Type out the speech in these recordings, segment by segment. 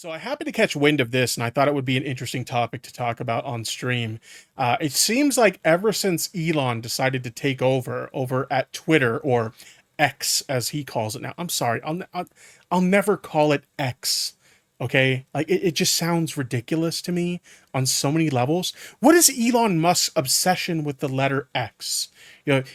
So I happened to catch wind of this, and I thought it would be an interesting topic to talk about on stream. It seems like ever since Elon decided to take over at Twitter, or X as he calls it now. I'm sorry, I'll never call it X. Okay, like it just sounds ridiculous to me on so many levels. What is Elon Musk's obsession with the letter X?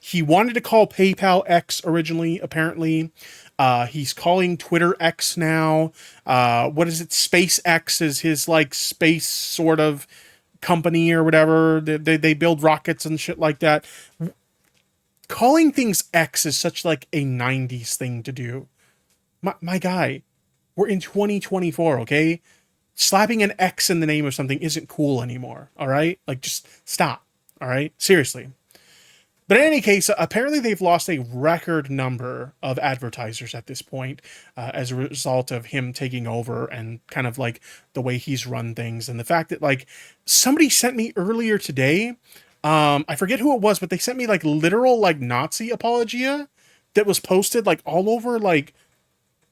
He wanted to call PayPal X originally, apparently. He's calling Twitter X now. What is it? SpaceX is his like space sort of company or whatever. They build rockets and shit like that. Calling things X is such like a 90s thing to do. My guy, we're in 2024, okay? Slapping an X in the name of something isn't cool anymore, all right? Like, just stop, all right? Seriously. But in any case, apparently they've lost a record number of advertisers at this point as a result of him taking over and kind of like the way he's run things. And the fact that like somebody sent me earlier today, I forget who it was, but they sent me like literal like Nazi apologia that was posted like all over like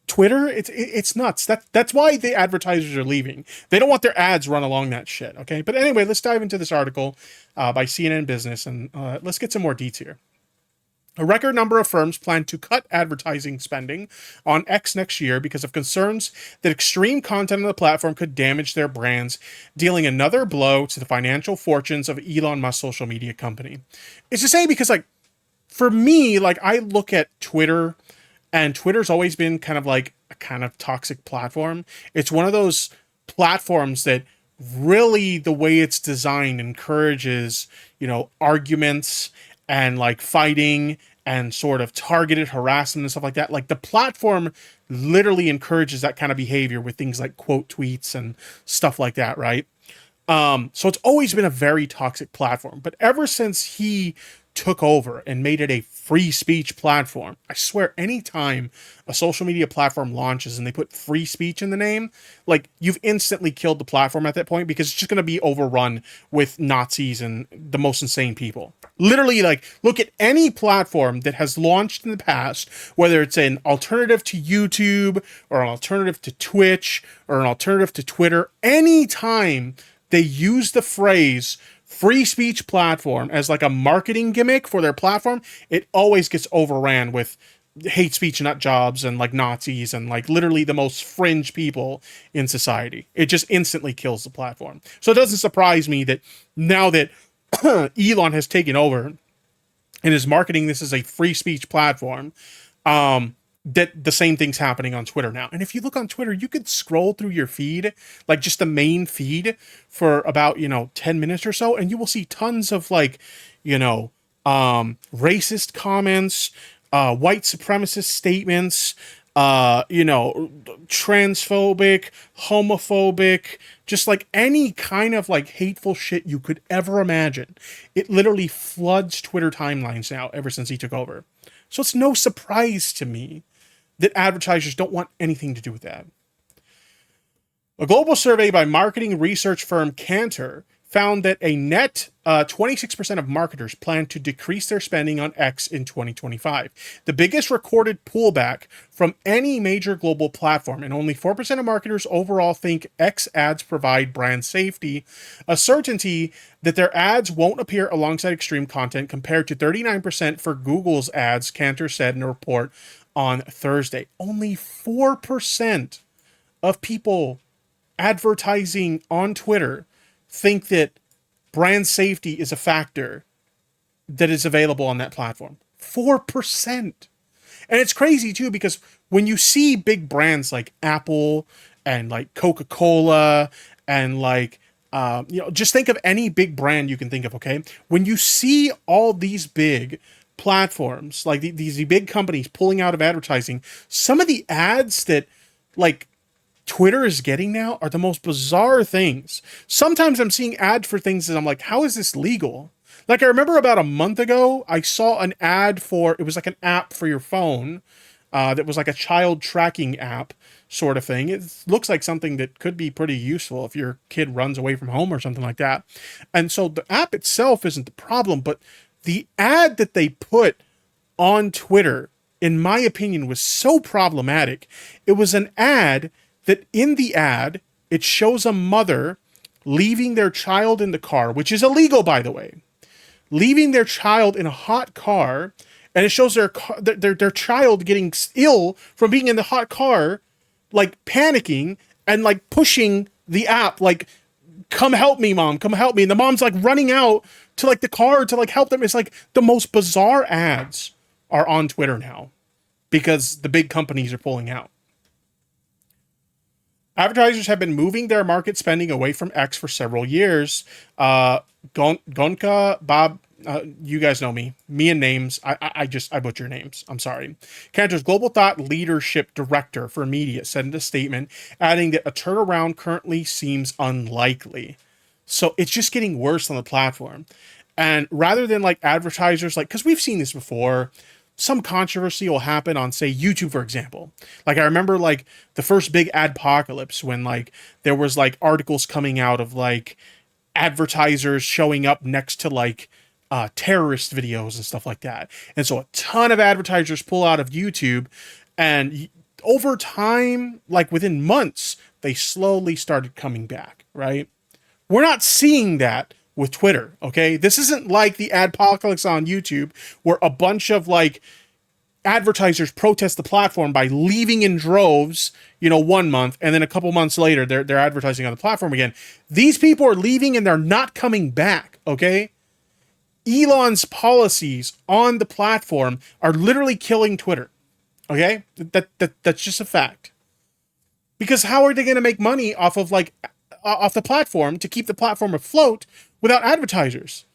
Twitter. It's nuts. That's why the advertisers are leaving. They don't want their ads run along that shit. Okay, but anyway, let's dive into this article by CNN Business and let's get some more deets here. A record number of firms plan to cut advertising spending on X next year because of concerns that extreme content on the platform could damage their brands, dealing another blow to the financial fortunes of Elon Musk's social media company. It's to say because like for me, like I look at Twitter. And Twitter's always been kind of like a kind of toxic platform. It's one of those platforms that really the way it's designed encourages, arguments and like fighting and sort of targeted harassment and stuff like that. Like the platform literally encourages that kind of behavior with things like quote tweets and stuff like that, right? So it's always been a very toxic platform. But ever since he took over and made it a free speech platform, I swear anytime a social media platform launches and they put free speech in the name, like you've instantly killed the platform at that point because it's just going to be overrun with Nazis and the most insane people. Literally, like look at any platform that has launched in the past, whether it's an alternative to YouTube or an alternative to Twitch or an alternative to Twitter, anytime they use the phrase free speech platform as like a marketing gimmick for their platform, it always gets overran with hate speech, nut jobs, and like Nazis and like literally the most fringe people in society. It just instantly kills the platform. So it doesn't surprise me that now that Elon has taken over and is marketing this as a free speech platform, that the same thing's happening on Twitter now. And if you look on Twitter, you could scroll through your feed, like just the main feed for about, 10 minutes or so. And you will see tons of like, racist comments, white supremacist statements, transphobic, homophobic, just like any kind of like hateful shit you could ever imagine. It literally floods Twitter timelines now ever since he took over. So it's no surprise to me that advertisers don't want anything to do with that. A global survey by marketing research firm Cantor found that a net 26% of marketers plan to decrease their spending on X in 2025, the biggest recorded pullback from any major global platform, and only 4% of marketers overall think X ads provide brand safety, a certainty that their ads won't appear alongside extreme content compared to 39% for Google's ads, Cantor said in a report on Thursday. Only 4% of people advertising on Twitter think that brand safety is a factor that is available on that platform. 4%. And it's crazy too, because when you see big brands like Apple and like Coca-Cola and like, just think of any big brand you can think of, okay? When you see all these big platforms, like these big companies pulling out of advertising, some of the ads that like Twitter is getting now are the most bizarre things. Sometimes I'm seeing ads for things that I'm like, how is this legal? Like I remember about a month ago, I saw an ad for, it was like an app for your phone that was like a child tracking app sort of thing. It looks like something that could be pretty useful if your kid runs away from home or something like that. And so the app itself isn't the problem, but the ad that they put on Twitter, in my opinion, was so problematic. It was an ad that in the ad, it shows a mother leaving their child in the car, which is illegal, by the way, leaving their child in a hot car, and it shows their child getting ill from being in the hot car, like panicking and like pushing the app, like, come help me, mom, come help me. And the mom's like running out to like the car to like help them. It's like the most bizarre ads are on Twitter now because the big companies are pulling out. Advertisers have been moving their market spending away from X for several years. Gonka, Bob, you guys know me and names. I butcher names. I'm sorry. Cantor's Global Thought Leadership Director for Media said in a statement, adding that a turnaround currently seems unlikely. So it's just getting worse on the platform. And rather than like advertisers, like, because we've seen this before, some controversy will happen on, say, YouTube, for example. Like, I remember like the first big adpocalypse when like there was like articles coming out of like advertisers showing up next to like terrorist videos and stuff like that. And so a ton of advertisers pull out of YouTube, and over time, like within months, they slowly started coming back, right? We're not seeing that with Twitter, okay? This isn't like the adpocalypse on YouTube where a bunch of like advertisers protest the platform by leaving in droves, 1 month, and then a couple months later, they're advertising on the platform again. These people are leaving and they're not coming back, okay? Elon's policies on the platform are literally killing Twitter. Okay? That's just a fact. Because how are they going to make money off of off the platform to keep the platform afloat without advertisers?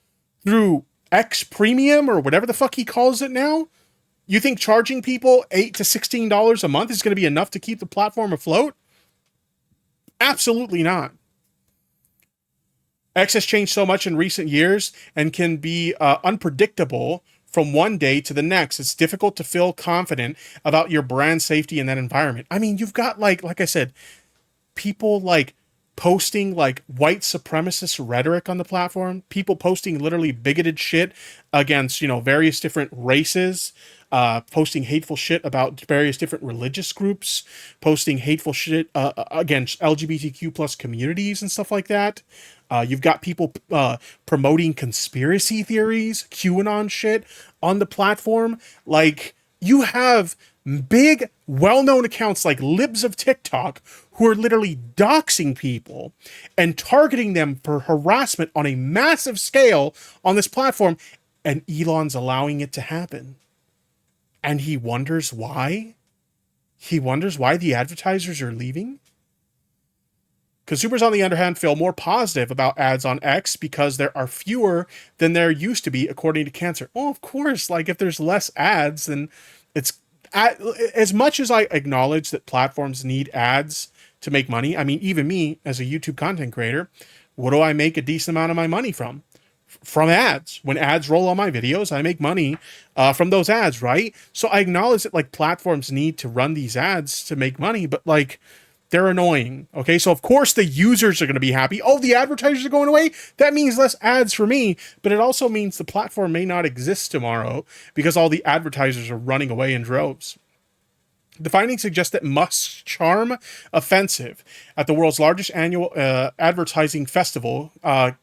Through X Premium or whatever the fuck he calls it now? You think charging people $8 to $16 a month is going to be enough to keep the platform afloat? Absolutely not. X has changed so much in recent years and can be unpredictable from one day to the next. It's difficult to feel confident about your brand safety in that environment. I mean, you've got like I said, people like posting like white supremacist rhetoric on the platform, people posting literally bigoted shit against, various different races, posting hateful shit about various different religious groups, posting hateful shit against LGBTQ plus communities and stuff like that. You've got people promoting conspiracy theories, QAnon shit on the platform. Like, you have big, well-known accounts like Libs of TikTok who are literally doxing people and targeting them for harassment on a massive scale on this platform, and Elon's allowing it to happen. And he wonders why? He wonders why the advertisers are leaving? Consumers, on the other hand, feel more positive about ads on X because there are fewer than there used to be, according to Cantor. Well, of course, like if there's less ads, then it's as much as I acknowledge that platforms need ads to make money. I mean, even me as a YouTube content creator, what do I make a decent amount of my money from? From ads. When ads roll on my videos, I make money from those ads, right? So I acknowledge that like platforms need to run these ads to make money, but like, they're annoying. Okay, so of course the users are going to be happy. Oh, the advertisers are going away? That means less ads for me, but it also means the platform may not exist tomorrow because all the advertisers are running away in droves. The findings suggest that Musk's charm offensive at the world's largest annual advertising festival,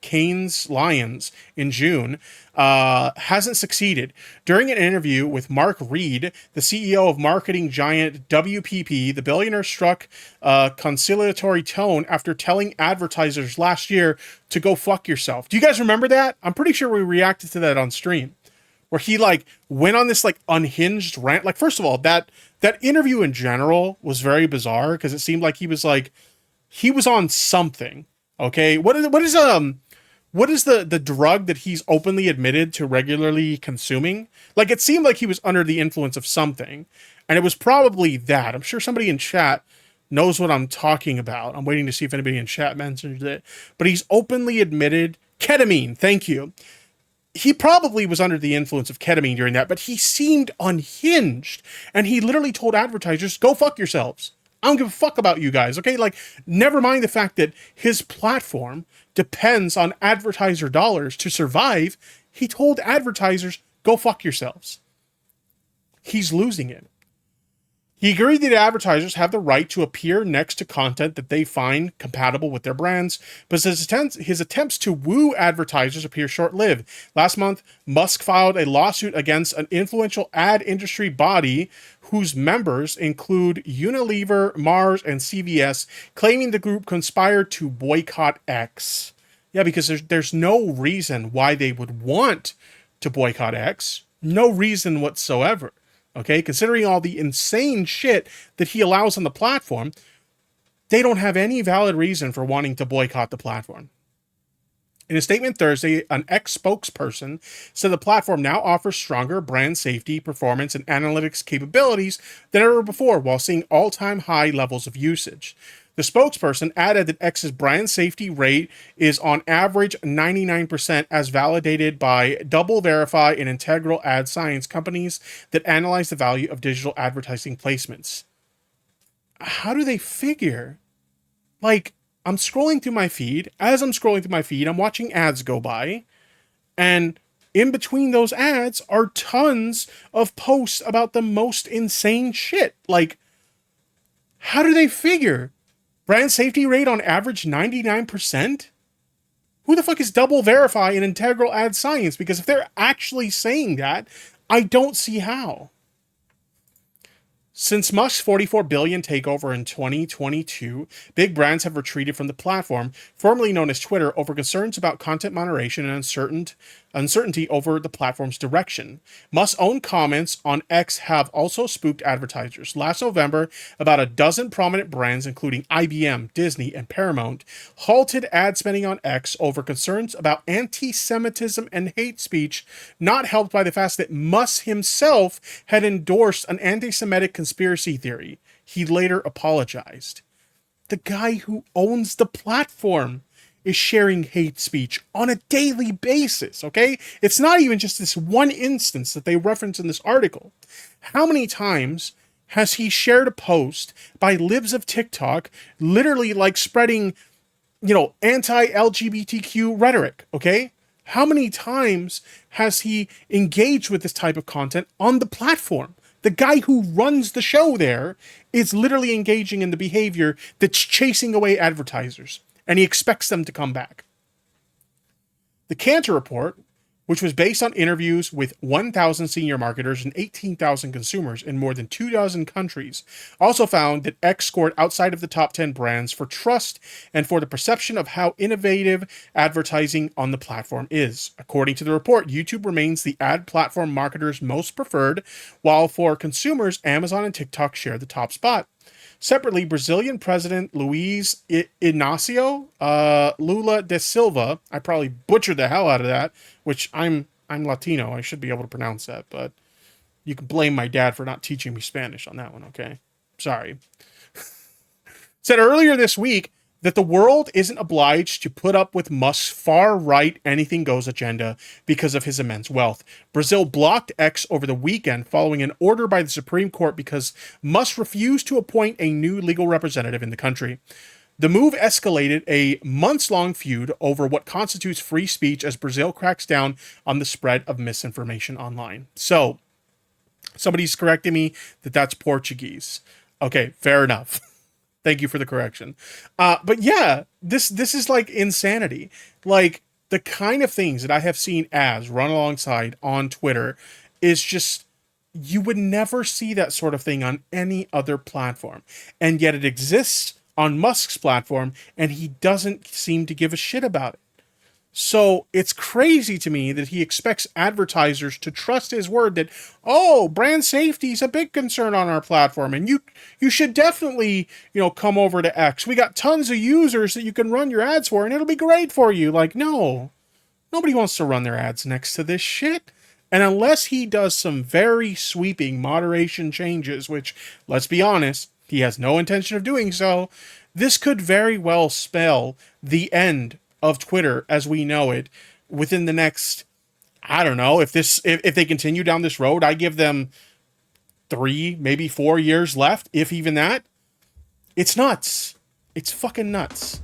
Cannes Lions, in June, hasn't succeeded. During an interview with Mark Reed, the CEO of marketing giant WPP, the billionaire struck a conciliatory tone after telling advertisers last year to go fuck yourself. Do you guys remember that? I'm pretty sure we reacted to that on stream, where he like went on this like unhinged rant. Like, first of all, that interview in general was very bizarre because it seemed like he was on something. Okay, what is the drug that he's openly admitted to regularly consuming? Like, it seemed like he was under the influence of something, and it was probably that. I'm sure somebody in chat knows what I'm talking about. I'm waiting to see if anybody in chat mentions it, but he's openly admitted ketamine. Thank you. He probably was under the influence of ketamine during that, but he seemed unhinged. And he literally told advertisers, go fuck yourselves. I don't give a fuck about you guys, okay? Like, never mind the fact that his platform depends on advertiser dollars to survive. He told advertisers, go fuck yourselves. He's losing it. He agreed that advertisers have the right to appear next to content that they find compatible with their brands, but his attempts to woo advertisers appear short-lived. Last month, Musk filed a lawsuit against an influential ad industry body whose members include Unilever, Mars, and CVS, claiming the group conspired to boycott X. Yeah, because there's no reason why they would want to boycott X. No reason whatsoever. Okay, considering all the insane shit that he allows on the platform, they don't have any valid reason for wanting to boycott the platform. In a statement Thursday, an X spokesperson said the platform now offers stronger brand safety, performance, and analytics capabilities than ever before, while seeing all-time high levels of usage. The spokesperson added that X's brand safety rate is on average 99%, as validated by DoubleVerify and Integral Ad Science companies that analyze the value of digital advertising placements. How do they figure? Like, I'm scrolling through my feed. As I'm scrolling through my feed, I'm watching ads go by. And in between those ads are tons of posts about the most insane shit. Like, how do they figure? Brand safety rate on average 99%? Who the fuck is DoubleVerify and Integral Ad Science? Because if they're actually saying that, I don't see how. Since Musk's $44 billion takeover in 2022, big brands have retreated from the platform, formerly known as Twitter, over concerns about content moderation and uncertainty over the platform's direction. Musk's own comments on X have also spooked advertisers. Last November, about a dozen prominent brands, including IBM, Disney, and Paramount, halted ad spending on X over concerns about anti-Semitism and hate speech, not helped by the fact that Musk himself had endorsed an anti-Semitic conspiracy theory. He later apologized. The guy who owns the platform is sharing hate speech on a daily basis, okay? It's not even just this one instance that they reference in this article. How many times has he shared a post by libs of TikTok, literally like spreading, anti-LGBTQ rhetoric, okay? How many times has he engaged with this type of content on the platform? The guy who runs the show there is literally engaging in the behavior that's chasing away advertisers, and he expects them to come back. The Cantor Report, which was based on interviews with 1,000 senior marketers and 18,000 consumers in more than 24 countries, also found that X scored outside of the top 10 brands for trust and for the perception of how innovative advertising on the platform is. According to the report, YouTube remains the ad platform marketers' most preferred, while for consumers, Amazon and TikTok share the top spot. Separately, Brazilian President Luiz Inácio Lula da Silva, I probably butchered the hell out of that, which I'm Latino, I should be able to pronounce that, but you can blame my dad for not teaching me Spanish on that one, okay? Sorry. Said earlier this week that the world isn't obliged to put up with Musk's far-right anything-goes agenda because of his immense wealth. Brazil blocked X over the weekend following an order by the Supreme Court because Musk refused to appoint a new legal representative in the country. The move escalated a months-long feud over what constitutes free speech as Brazil cracks down on the spread of misinformation online. So, somebody's correcting me that that's Portuguese. Okay, fair enough. Thank you for the correction. But yeah, this is like insanity. Like, the kind of things that I have seen ads run alongside on Twitter is just, you would never see that sort of thing on any other platform. And yet it exists on Musk's platform, and he doesn't seem to give a shit about it. So it's crazy to me that he expects advertisers to trust his word that, oh, brand safety is a big concern on our platform, and you should definitely, come over to X. We got tons of users that you can run your ads for, and it'll be great for you. Like, no, nobody wants to run their ads next to this shit. And unless he does some very sweeping moderation changes, which, let's be honest, he has no intention of doing so, this could very well spell the end of Twitter as we know it within the next, I don't know, if they continue down this road, I give them 3, maybe 4 years left, if even that. It's nuts. It's fucking nuts.